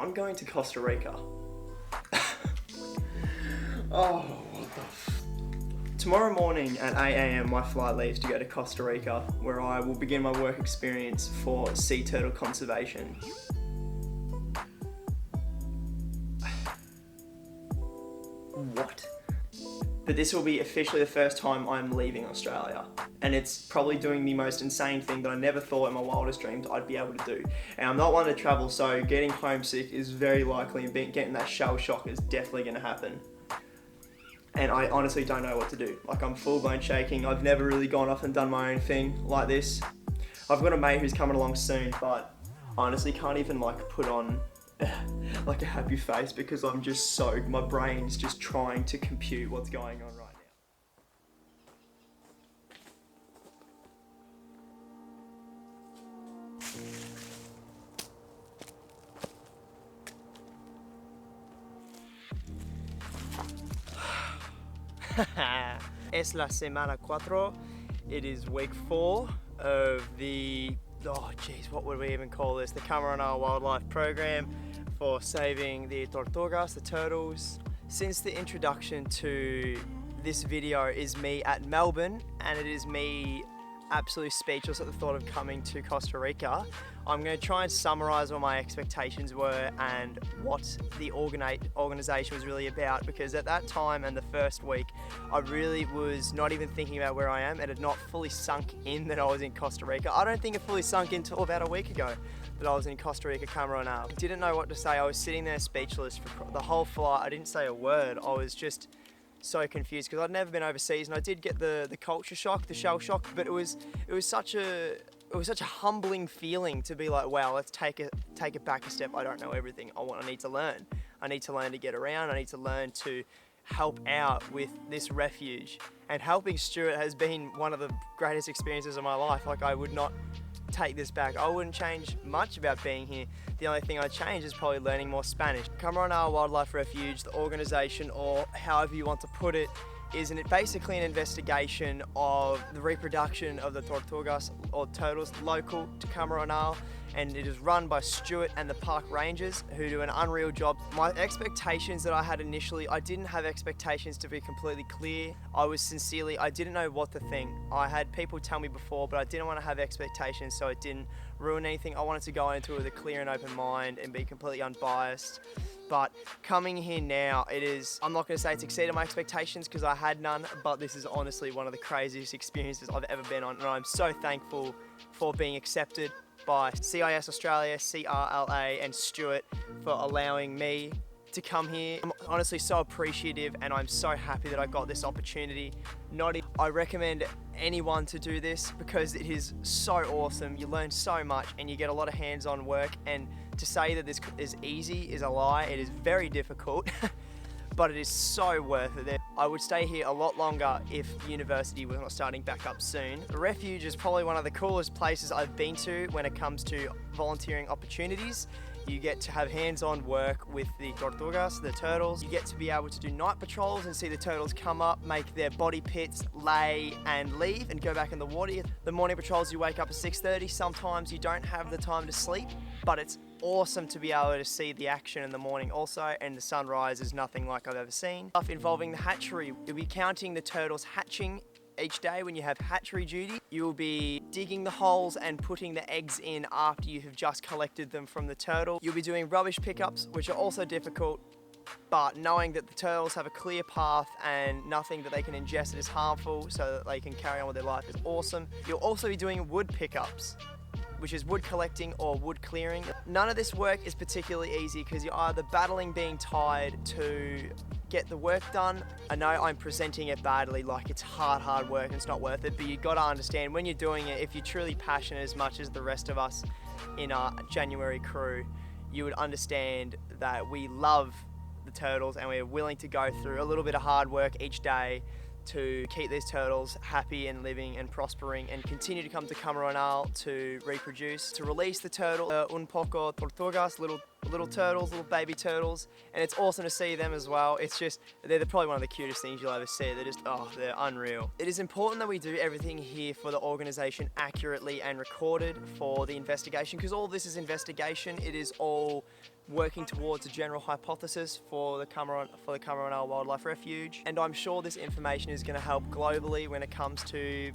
I'm going to Costa Rica. Oh, what the Tomorrow morning at 8 AM my flight leaves to go to Costa Rica, where I will begin my work experience for sea turtle conservation. What? But this will be officially the first time I'm leaving Australia. And it's probably doing the most insane thing that I never thought in my wildest dreams I'd be able to do. And I'm not one to travel, so getting homesick is very likely, and getting that shell shock is definitely going to happen. And I honestly don't know what to do. Like, I'm full blown shaking. I've never really gone off and done my own thing like this. I've got a mate who's coming along soon, but I honestly can't even like put on like a happy face because I'm just my brain's just trying to compute what's going on right now. Es la semana 4. It is week 4 of the, what would we even call this? The Camaronal Wildlife Program for saving the tortugas, the turtles. Since the introduction to this video is me at Melbourne, and it is me absolutely speechless at the thought of coming to Costa Rica, I'm going to try and summarize what my expectations were and what the organization was really about, because at that time and the first week I really was not even thinking about where I am. It had not fully sunk in that I was in Costa Rica. I don't think it fully sunk in until about a week ago that I was in Costa Rica, Camaronal. I didn't know what to say. I was sitting there speechless for the whole flight. I didn't say a word. I was just so confused because I'd never been overseas, and I did get the culture shock, the shell shock, but it was such a humbling feeling to be like, wow, let's take it back a step. I don't know everything. I need to learn. I need to learn to get around. I need to learn to help out with this refuge. And helping Stuart has been one of the greatest experiences of my life. Like, I would not take this back. I wouldn't change much about being here. The only thing I'd change is probably learning more Spanish. Camaronal Wildlife Refuge, the organization, or however you want to put it, is basically an investigation of the reproduction of the tortugas or turtles local to Camaronal, and it is run by Stuart and the park rangers, who do an unreal job. My expectations that I had initially, I didn't have expectations, to be completely clear. I didn't know what to think. I had people tell me before, but I didn't want to have expectations so it didn't ruin anything. I wanted to go into it with a clear and open mind and be completely unbiased. But coming here now, I'm not going to say it's exceeded my expectations because I had none, but this is honestly one of the craziest experiences I've ever been on, and I'm so thankful for being accepted by CIS Australia, CRLA and Stuart for allowing me to come here. I'm honestly so appreciative, and I'm so happy that I got this opportunity. I recommend anyone to do this because it is so awesome. You learn so much and you get a lot of hands-on work, and to say that this is easy is a lie. It is very difficult. But it is so worth it. I would stay here a lot longer if university was not starting back up soon. The refuge is probably one of the coolest places I've been to when it comes to volunteering opportunities. You get to have hands-on work with the tortugas, the turtles. You get to be able to do night patrols and see the turtles come up, make their body pits, lay and leave and go back in the water. The morning patrols, you wake up at 6:30. Sometimes you don't have the time to sleep, but it's awesome to be able to see the action in the morning also, and the sunrise is nothing like I've ever seen. Stuff involving the hatchery. You'll be counting the turtles hatching each day when you have hatchery duty. You'll be digging the holes and putting the eggs in after you have just collected them from the turtle. You'll be doing rubbish pickups, which are also difficult, but knowing that the turtles have a clear path and nothing that they can ingest that is harmful so that they can carry on with their life is awesome. You'll also be doing wood pickups, which is wood collecting or wood clearing. None of this work is particularly easy because you're either battling being tired to get the work done. I know I'm presenting it badly, like it's hard work and it's not worth it, but you gotta understand when you're doing it, if you're truly passionate as much as the rest of us in our January crew, you would understand that we love the turtles and we're willing to go through a little bit of hard work each day to keep these turtles happy and living and prospering and continue to come to Camaronal to reproduce, to release the turtle, un poco tortugas, little little turtles, little baby turtles, and it's awesome to see them as well. It's just, they're probably one of the cutest things you'll ever see. They're just, oh, they're unreal. It is important that we do everything here for the organisation accurately and recorded for the investigation, because all this is investigation. It is all working towards a general hypothesis for the Camarões Wildlife Refuge, and I'm sure this information is going to help globally when it comes to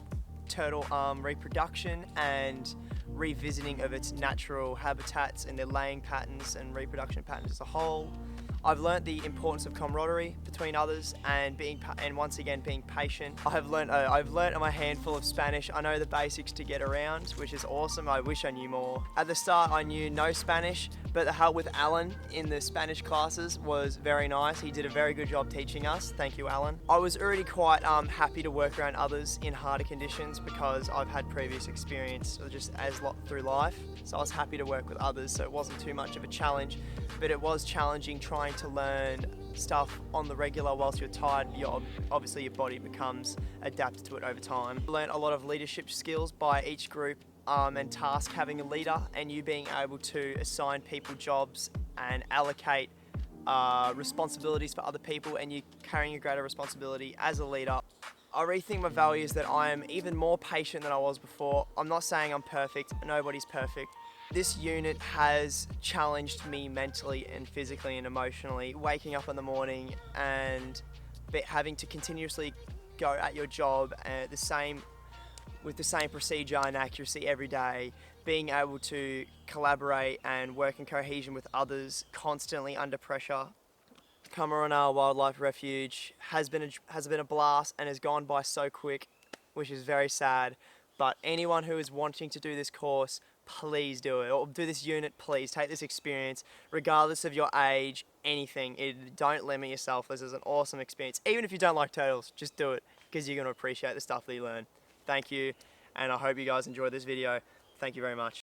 turtle reproduction and revisiting of its natural habitats and their laying patterns and reproduction patterns as a whole. I've learnt the importance of camaraderie between others and once again being patient. I've learnt a handful of Spanish. I know the basics to get around, which is awesome. I wish I knew more. At the start I knew no Spanish, but the help with Alan in the Spanish classes was very nice. He did a very good job teaching us. Thank you, Alan. I was already quite happy to work around others in harder conditions because I've had previous experience just through life. So I was happy to work with others, so it wasn't too much of a challenge, but it was challenging trying to learn stuff on the regular whilst you're tired. Obviously your body becomes adapted to it over time. I learned a lot of leadership skills by each group and task having a leader, and you being able to assign people jobs and allocate responsibilities for other people, and you carrying a greater responsibility as a leader. I rethink my values that I am even more patient than I was before. I'm not saying I'm perfect, nobody's perfect. This unit has challenged me mentally and physically and emotionally. Waking up in the morning and having to continuously go at your job with the same procedure and accuracy every day, being able to collaborate and work in cohesion with others constantly under pressure. Camarões Wildlife Refuge has been a blast and has gone by so quick, which is very sad. But anyone who is wanting to do this course, please do it, or do this unit, please take this experience, regardless of your age, anything. Don't limit yourself. This is an awesome experience. Even if you don't like turtles, just do it, because you're going to appreciate the stuff that you learn. Thank you, and I hope you guys enjoyed this video. Thank you very much.